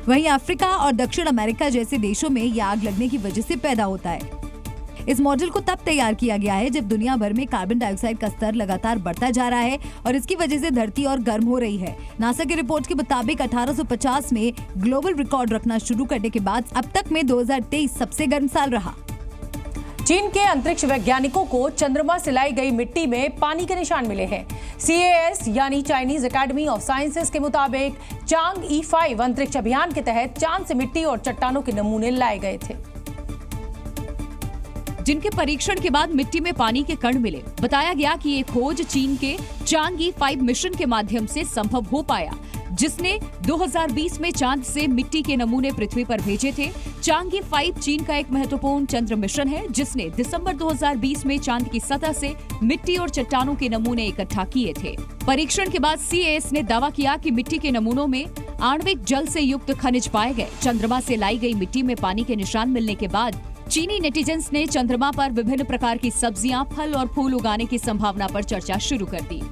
वहीं अफ्रीका और दक्षिण अमेरिका जैसे देशों में ये आग लगने की वजह से पैदा होता है। इस मॉडल को तब तैयार किया गया है जब दुनिया भर में कार्बन डाइऑक्साइड का स्तर लगातार बढ़ता जा रहा है और इसकी वजह से धरती और गर्म हो रही है। नासा की रिपोर्ट के मुताबिक 1850 में ग्लोबल रिकॉर्ड रखना शुरू करने के बाद अब तक में 2023 सबसे गर्म साल रहा। चीन के अंतरिक्ष वैज्ञानिकों को चंद्रमा से लाई गई मिट्टी में पानी के निशान मिले हैं। CAS यानी चाइनीज एकेडमी ऑफ साइंसेज के मुताबिक चांग E5 अंतरिक्ष अभियान के तहत चांद से मिट्टी और चट्टानों के नमूने लाए गए थे, जिनके परीक्षण के बाद मिट्टी में पानी के कण मिले। बताया गया कि ये खोज चीन के चांग E5 मिशन के माध्यम से संभव हो पाया। जिसने 2020 में चांद से मिट्टी के नमूने पृथ्वी पर भेजे थे। चांगी 5 चीन का एक महत्वपूर्ण चंद्र मिशन है, जिसने दिसंबर 2020 में चांद की सतह से मिट्टी और चट्टानों के नमूने इकट्ठा किए थे। परीक्षण के बाद CAS ने दावा किया कि मिट्टी के नमूनों में आणविक जल से युक्त खनिज पाए गए। चंद्रमा से लाई गई मिट्टी में पानी के निशान मिलने के बाद चीनी नेटिजन्स ने चंद्रमा पर विभिन्न प्रकार की सब्जियां, फल और फूल उगाने की संभावना पर चर्चा शुरू कर दी।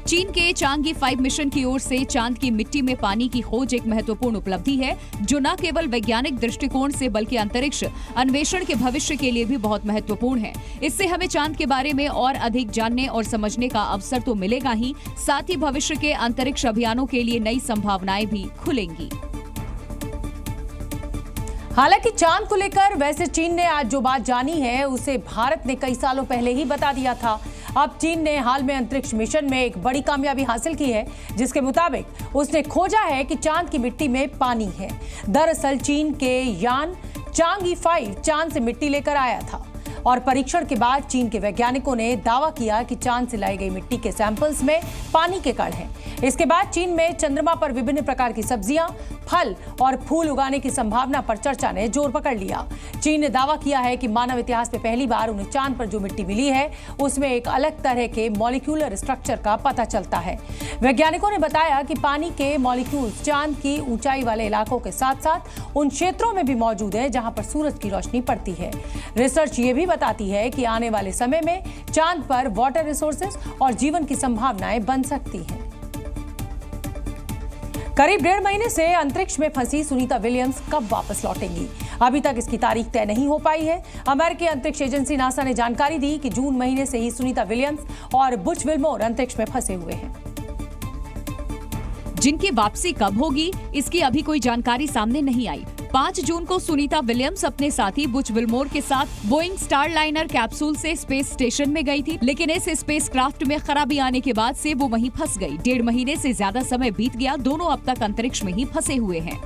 चीन के चांगी 5 मिशन की ओर से चांद की मिट्टी में पानी की खोज एक महत्वपूर्ण उपलब्धि है, जो न केवल वैज्ञानिक दृष्टिकोण से बल्कि अंतरिक्ष अन्वेषण के भविष्य के लिए भी बहुत महत्वपूर्ण है। इससे हमें चांद के बारे में और अधिक जानने और समझने का अवसर तो मिलेगा ही, साथ ही भविष्य के अंतरिक्ष अभियानों के लिए नई संभावनाएं भी खुलेंगी। हालांकि चांद को लेकर वैसे चीन ने आज जो बात जानी है उसे भारत ने कई सालों पहले ही बता दिया था। अब चीन ने हाल में अंतरिक्ष मिशन में एक बड़ी कामयाबी हासिल की है, जिसके मुताबिक उसने खोजा है कि चांद की मिट्टी में पानी है। दरअसल चीन के यान चांगी 5 चांद से मिट्टी लेकर आया था और परीक्षण के बाद चीन के वैज्ञानिकों ने दावा किया कि चांद से लाई गई मिट्टी के सैंपल्स में पानी के कण हैं। इसके बाद चीन में चंद्रमा पर विभिन्न प्रकार की सब्जियां, फल और फूल उगाने की संभावना पर चर्चा ने जोर पकड़ लिया। चीन ने दावा किया है कि मानव इतिहास में पहली बार उन्हें चांद पर जो मिट्टी मिली है उसमें एक अलग तरह के मॉलिक्यूलर स्ट्रक्चर का पता चलता है। वैज्ञानिकों ने बताया कि पानी के मॉलिक्यूल्स चांद की ऊंचाई वाले इलाकों के साथ साथ उन क्षेत्रों में भी मौजूद है जहां पर सूरज की रोशनी पड़ती है। रिसर्च ये भी बताती है कि आने वाले समय में चांद पर वाटर रिसोर्सेज और जीवन की संभावनाएं बन सकती हैं। करीब 1.5 महीने से अंतरिक्ष में फंसी सुनीता विलियम्स कब वापस लौटेंगी, अभी तक इसकी तारीख तय नहीं हो पाई है। अमेरिकी अंतरिक्ष एजेंसी नासा ने जानकारी दी कि जून महीने से ही सुनीता विलियम्स और बुच विल्मोर अंतरिक्ष में फंसे हुए हैं। जिनकी वापसी कब होगी, इसकी अभी कोई जानकारी सामने नहीं आई। 5 जून को सुनीता विलियम्स अपने साथी बुच विल्मोर के साथ बोइंग स्टारलाइनर कैप्सूल से स्पेस स्टेशन में गई थी, लेकिन इस स्पेसक्राफ्ट में खराबी आने के बाद से वो वहीं फंस गई। 1.5 महीने से ज्यादा समय बीत गया, दोनों अब तक अंतरिक्ष में ही फंसे हुए हैं।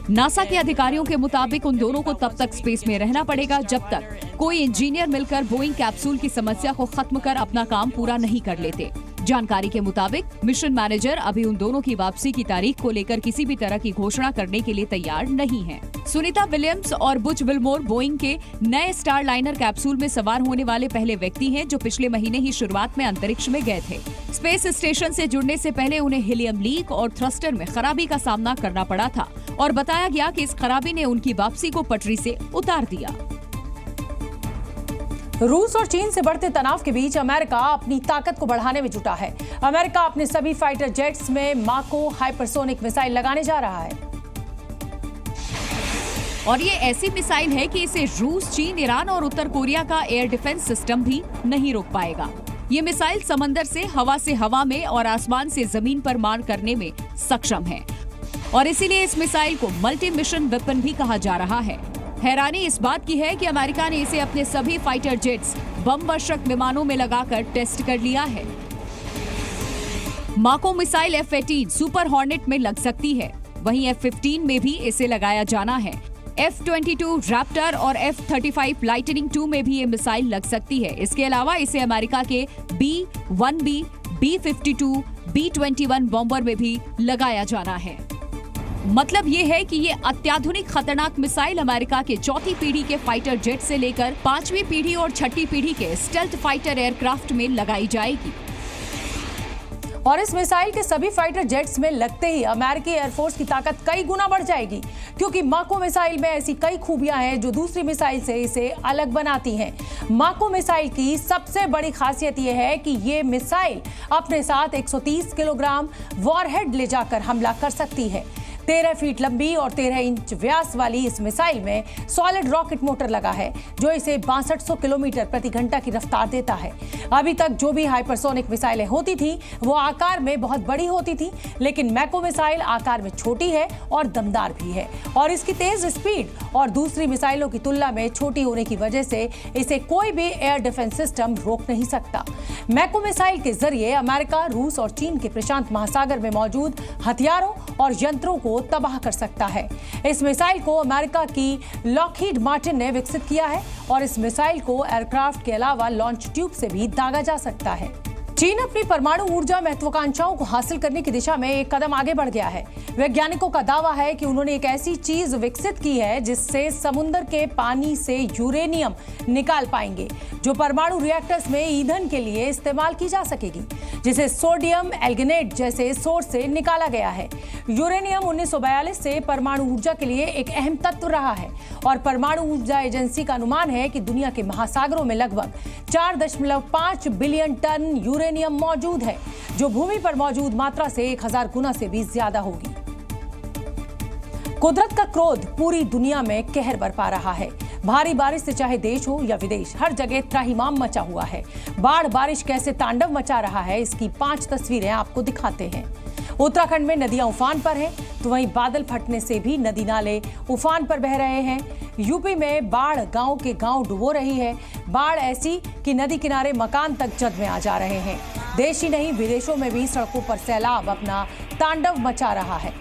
नासा के अधिकारियों के मुताबिक उन दोनों को तब तक स्पेस में रहना पड़ेगा जब तक कोई इंजीनियर मिलकर बोइंग कैप्सूल की समस्या को खत्म कर अपना काम पूरा नहीं कर लेते। जानकारी के मुताबिक मिशन मैनेजर अभी उन दोनों की वापसी की तारीख को लेकर किसी भी तरह की घोषणा करने के लिए तैयार नहीं है। सुनीता विलियम्स और बुच विल्मोर बोइंग के नए स्टारलाइनर कैप्सूल में सवार होने वाले पहले व्यक्ति हैं जो पिछले महीने ही शुरुआत में अंतरिक्ष में गए थे। स्पेस स्टेशन से जुड़ने से पहले उन्हें हीलियम लीक और थ्रस्टर में खराबी का सामना करना पड़ा था और बताया गया कि इस खराबी ने उनकी वापसी को पटरी से उतार दिया। रूस और चीन से बढ़ते तनाव के बीच अमेरिका अपनी ताकत को बढ़ाने में जुटा है। अमेरिका अपने सभी फाइटर जेट्स में माको हाइपरसोनिक मिसाइल लगाने जा रहा है और ये ऐसी मिसाइल है कि इसे रूस, चीन, ईरान और उत्तर कोरिया का एयर डिफेंस सिस्टम भी नहीं रोक पाएगा। ये मिसाइल समंदर से हवा में और आसमान से जमीन पर मार करने में सक्षम है और इसीलिए इस मिसाइल को मल्टी मिशन वेपन भी कहा जा रहा है। हैरानी इस बात की है कि अमेरिका ने इसे अपने सभी फाइटर जेट्स, बम वर्षक विमानों में लगाकर टेस्ट कर लिया है। माको मिसाइल F-18 सुपर हॉर्नेट में लग सकती है, वहीं F-15 में भी इसे लगाया जाना है। F-22 रैप्टर और F-35 लाइटनिंग 2 में भी ये मिसाइल लग सकती है। इसके अलावा इसे अमेरिका के B-1B, B-52, B-21 बॉम्बर में भी लगाया जाना है। मतलब ये है कि ये अत्याधुनिक खतरनाक मिसाइल अमेरिका के 4थी पीढ़ी के फाइटर जेट से लेकर 5वीं पीढ़ी और 6ठी पीढ़ी के स्टेल्थ फाइटर एयरक्राफ्ट में लगाई जाएगी। और इस मिसाइल के सभी फाइटर जेट्स में लगते ही अमेरिकी एयरफोर्स की ताकत कई गुना बढ़ जाएगी, क्योंकि माको मिसाइल में ऐसी कई खूबियां हैं जो दूसरी मिसाइल से इसे अलग बनाती हैं। माको मिसाइल की सबसे बड़ी खासियत यह है कि ये मिसाइल अपने साथ 130 किलोग्राम वॉरहेड ले जाकर हमला कर सकती है। 13 फीट लंबी और 13 इंच व्यास वाली इस मिसाइल में सॉलिड रॉकेट मोटर लगा है जो इसे 6200 किलोमीटर प्रति घंटा की रफ्तार देता है। अभी तक जो भी हाइपरसोनिक मिसाइलें होती थी वो आकार में बहुत बड़ी होती थी, लेकिन मैको मिसाइल आकार में छोटी है और दमदार भी है और इसकी तेज स्पीड और दूसरी मिसाइलों की तुलना में छोटी होने की वजह से इसे कोई भी एयर डिफेंस सिस्टम रोक नहीं सकता। मैको मिसाइल के जरिए अमेरिका, रूस और चीन के प्रशांत महासागर में मौजूद हथियारों और यंत्रों को तबाह कर सकता है। इस मिसाइल को अमेरिका की लॉकहीड मार्टिन ने विकसित किया है और इस मिसाइल को एयरक्राफ्ट के अलावा लॉन्च ट्यूब से भी दागा जा सकता है। चीन अपनी परमाणु ऊर्जा महत्वाकांक्षाओं को हासिल करने की दिशा में एक कदम आगे बढ़ गया है। वैज्ञानिकों का दावा है कि उन्होंने एक ऐसी चीज विकसित की है जिससे समुद्र के पानी से यूरेनियम निकाल पाएंगे, जो परमाणु रिएक्टर्स में ईंधन के लिए इस्तेमाल की जा सकेगी, जिसे सोडियम एल्गिनेट जैसे सोर्स से निकाला गया है। यूरेनियम 1942 से परमाणु ऊर्जा के लिए एक अहम तत्व रहा है और परमाणु ऊर्जा एजेंसी का अनुमान है कि दुनिया के महासागरों में लगभग 4.5 बिलियन टन यूरेनियम मौजूद है, जो भूमि पर मौजूद मात्रा से 1000 गुना से भी ज्यादा होगी। कुदरत का क्रोध पूरी दुनिया में कहर बरपा रहा है। भारी बारिश से चाहे देश हो या विदेश, हर जगह त्राहिमाम मचा हुआ है। बाढ़ बारिश कैसे तांडव मचा रहा है, इसकी 5 तस्वीरें आपको दिखाते हैं। उत्तराखंड में नदियां उफान पर हैं, तो वहीं बादल फटने से भी नदी नाले उफान पर बह रहे हैं। यूपी में बाढ़ गांव के गांव डुबो रही है। बाढ़ ऐसी कि नदी किनारे मकान तक जद में आ जा रहे हैं। देश ही नहीं, विदेशों में भी सड़कों पर सैलाब अपना तांडव मचा रहा है।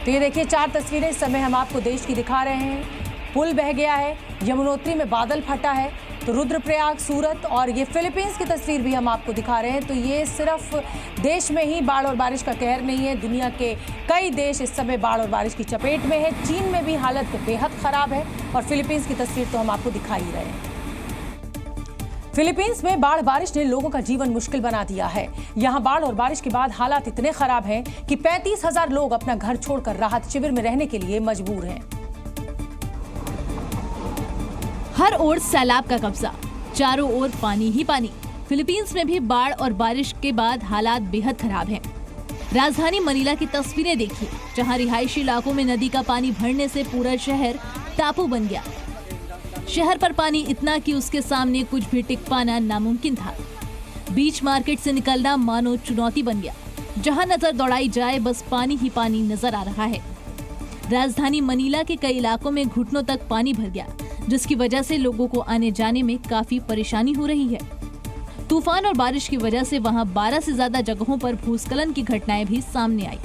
तो ये देखिए 4 तस्वीरें इस समय हम आपको देश की दिखा रहे हैं। पुल बह गया है, यमुनोत्री में बादल फटा है, तो रुद्रप्रयाग, सूरत और ये फिलीपींस की तस्वीर भी हम आपको दिखा रहे हैं। तो ये सिर्फ देश में ही बाढ़ और बारिश का कहर नहीं है, दुनिया के कई देश इस समय बाढ़ और बारिश की चपेट में है। चीन में भी हालत बेहद खराब है और फिलीपींस की तस्वीर तो हम आपको दिखा ही रहे हैं। फिलीपींस में बाढ़ बारिश ने लोगों का जीवन मुश्किल बना दिया है। यहां बाढ़ और बारिश के बाद हालात इतने खराब हैं कि 35,000 लोग अपना घर छोड़कर राहत शिविर में रहने के लिए मजबूर हैं। हर ओर सैलाब का कब्जा, चारों ओर पानी ही पानी। फिलीपींस में भी बाढ़ और बारिश के बाद हालात बेहद खराब हैं। राजधानी मनीला की तस्वीरें देखिए, जहां रिहायशी इलाकों में नदी का पानी भरने से पूरा शहर टापू बन गया। शहर पर पानी इतना कि उसके सामने कुछ भी टिक पाना नामुमकिन था। बीच मार्केट से निकलना मानो चुनौती बन गया। जहां नजर दौड़ाई जाए बस पानी ही पानी नजर आ रहा है। राजधानी मनीला के कई इलाकों में घुटनों तक पानी भर गया, जिसकी वजह से लोगों को आने जाने में काफी परेशानी हो रही है। तूफान और बारिश की वजह से वहां 12 से ज्यादा जगहों पर भूस्खलन की घटनाएं भी सामने आई।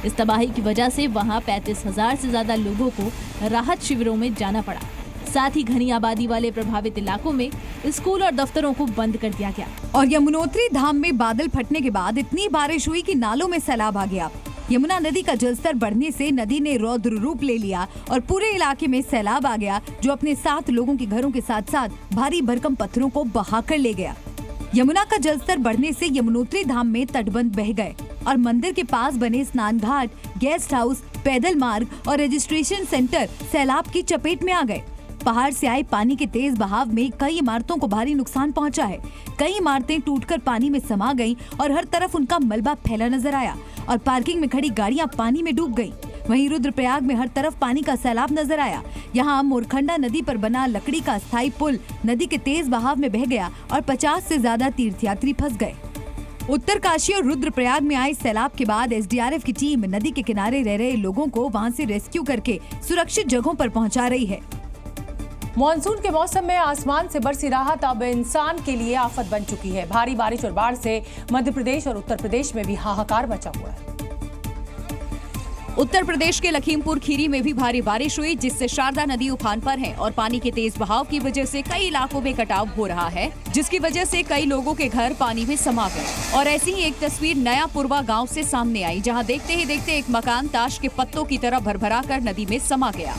इस तबाही की वजह से वहां 35,000 से ज्यादा लोगों को राहत शिविरों में जाना पड़ा। साथ ही घनी आबादी वाले प्रभावित इलाकों में स्कूल और दफ्तरों को बंद कर दिया गया। और यमुनोत्री धाम में बादल फटने के बाद इतनी बारिश हुई कि नालों में सैलाब आ गया। यमुना नदी का जलस्तर बढ़ने से नदी ने रौद्र रूप ले लिया और पूरे इलाके में सैलाब आ गया, जो अपने साथ लोगों के घरों के साथ साथ भारी भरकम पत्थरों को बहाकर ले गया। यमुना का जलस्तर बढ़ने से यमुनोत्री धाम में तटबंध बह गए और मंदिर के पास बने स्नान घाट, गेस्ट हाउस, पैदल मार्ग और रजिस्ट्रेशन सेंटर सैलाब की चपेट में आ गए। पहाड़ से आए पानी के तेज बहाव में कई इमारतों को भारी नुकसान पहुंचा है। कई इमारतें टूटकर पानी में समा गईं और हर तरफ उनका मलबा फैला नजर आया और पार्किंग में खड़ी गाड़ियां पानी में डूब गईं। वहीं रुद्रप्रयाग में हर तरफ पानी का सैलाब नजर आया। यहां मोरखंडा नदी पर बना लकड़ी का अस्थायी पुल नदी के तेज बहाव में बह गया और 50 से ज्यादा तीर्थयात्री फंस गए। उत्तरकाशी और रुद्रप्रयाग में आए सैलाब के बाद एसडीआरएफ की टीम नदी के किनारे रह रहे लोगों को वहां से रेस्क्यू करके सुरक्षित जगहों पर पहुंचा रही है। मॉनसून के मौसम में आसमान से बरसी राहत अब इंसान के लिए आफत बन चुकी है। भारी बारिश और बाढ़ से मध्य प्रदेश और उत्तर प्रदेश में भी हाहाकार मचा हुआ है। उत्तर प्रदेश के लखीमपुर खीरी में भी भारी बारिश हुई, जिससे शारदा नदी उफान पर है और पानी के तेज बहाव की वजह से कई इलाकों में कटाव हो रहा है, जिसकी वजह से कई लोगों के घर पानी में समा गए। और ऐसी ही एक तस्वीर नया पुरवा गांव से सामने आई, जहां देखते ही देखते एक मकान ताश के पत्तों की तरह भरभरा कर नदी में समा गया।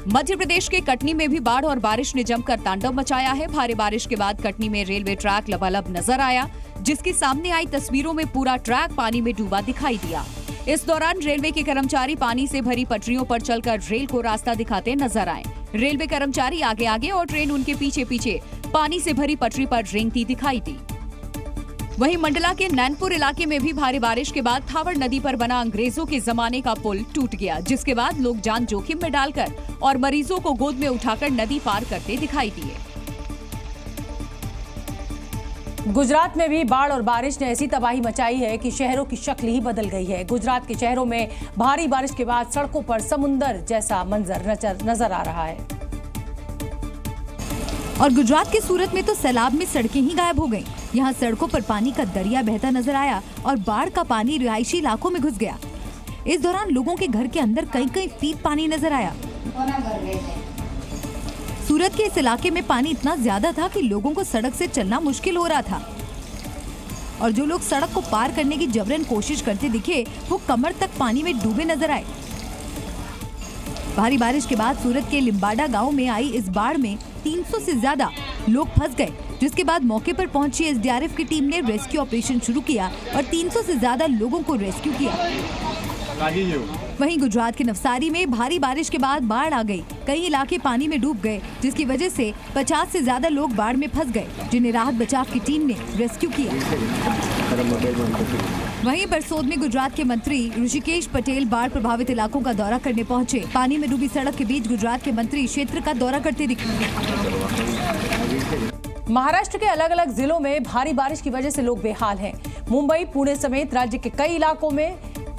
मध्य प्रदेश के कटनी में भी बाढ़ और बारिश ने जमकर तांडव मचाया है। भारी बारिश के बाद कटनी में रेलवे ट्रैक लबालब नजर आया, जिसकी सामने आई तस्वीरों में पूरा ट्रैक पानी में डूबा दिखाई दिया। इस दौरान रेलवे के कर्मचारी पानी से भरी पटरियों पर चलकर रेल को रास्ता दिखाते नजर आए। रेलवे कर्मचारी आगे आगे और ट्रेन उनके पीछे पीछे पानी से भरी पटरी पर रेंगती दिखाई दी। वहीं मंडला के नैनपुर इलाके में भी भारी बारिश के बाद थावर नदी पर बना अंग्रेजों के जमाने का पुल टूट गया, जिसके बाद लोग जान जोखिम में डालकर और मरीजों को गोद में उठाकर नदी पार करते दिखाई दिए। गुजरात में भी बाढ़ और बारिश ने ऐसी तबाही मचाई है कि शहरों की शक्ल ही बदल गई है। गुजरात के शहरों में भारी बारिश के बाद सड़कों पर समुंदर जैसा मंजर नजर आ रहा है। और गुजरात के सूरत में तो सैलाब में सड़कें ही गायब हो गईं। यहाँ सड़कों पर पानी का दरिया बहता नजर आया और बाढ़ का पानी रिहायशी इलाकों में घुस गया। इस दौरान लोगों के घर के अंदर कई फीट पानी नजर आया। सूरत के इस इलाके में पानी इतना ज्यादा था कि लोगों को सड़क से चलना मुश्किल हो रहा था और जो लोग सड़क को पार करने की जबरन कोशिश करते दिखे वो कमर तक पानी में डूबे नजर आए। भारी बारिश के बाद सूरत के लिम्बाडा गांव में आई इस बाढ़ में 300 से ज्यादा लोग फंस गए, जिसके बाद मौके पर पहुंची एसडीआरएफ की टीम ने रेस्क्यू ऑपरेशन शुरू किया और 300 से ज्यादा लोगों को रेस्क्यू किया। वहीं गुजरात के नवसारी में भारी बारिश के बाद बाढ़ आ गई। कई इलाके पानी में डूब गए, जिसकी वजह से 50 से ज्यादा लोग बाढ़ में फंस गए, जिन्हें राहत बचाव की टीम ने रेस्क्यू किया। वहीं बरसोद में गुजरात के मंत्री ऋषिकेश पटेल बाढ़ प्रभावित इलाकों का दौरा करने पहुंचे। पानी में डूबी सड़क के बीच गुजरात के मंत्री क्षेत्र का दौरा करते दिखे। महाराष्ट्र के अलग अलग जिलों में भारी बारिश की वजह से लोग बेहाल हैं। मुंबई, पुणे समेत राज्य के कई इलाकों में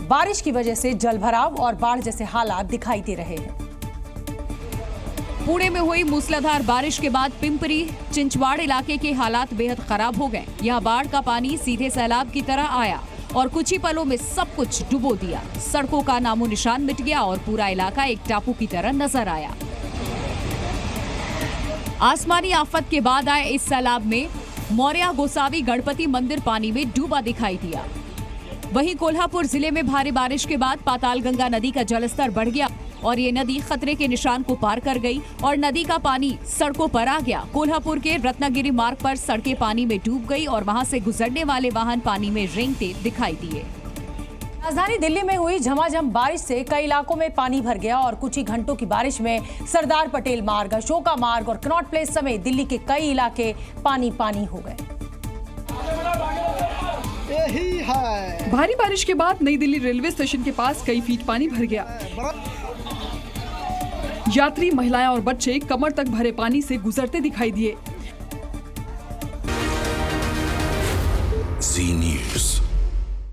बारिश की वजह से जलभराव और बाढ़ जैसे हालात दिखाई दे रहे हैं। पुणे में हुई मूसलाधार बारिश के बाद पिंपरी चिंचवाड़ इलाके के हालात बेहद खराब हो गए। यहाँ बाढ़ का पानी सीधे सैलाब की तरह आया और कुछ ही पलों में सब कुछ डुबो दिया। सड़कों का नामो निशान मिट गया और पूरा इलाका एक टापू की तरह नजर आया। आसमानी आफत के बाद आए इस सैलाब में मौर्या गोसावी गणपति मंदिर पानी में डूबा दिखाई दिया। वहीं कोल्हापुर जिले में भारी बारिश के बाद पातालगंगा नदी का जलस्तर बढ़ गया और ये नदी खतरे के निशान को पार कर गई और नदी का पानी सड़कों पर आ गया। कोल्हापुर के रत्नागिरी मार्ग पर सड़कें पानी में डूब गई और वहां से गुजरने वाले वाहन पानी में रेंगते दिखाई दिए। राजधानी दिल्ली में हुई झमाझम बारिश से कई इलाकों में पानी भर गया और कुछ ही घंटों की बारिश में सरदार पटेल मार्ग, अशोका मार्ग और कनॉट प्लेस समेत दिल्ली के कई इलाके पानी पानी हो गए। भारी बारिश के बाद नई दिल्ली रेलवे स्टेशन के पास कई फीट पानी भर गया। यात्री, महिलाएं और बच्चे कमर तक भरे पानी से गुजरते दिखाई दिए। जी न्यूज़।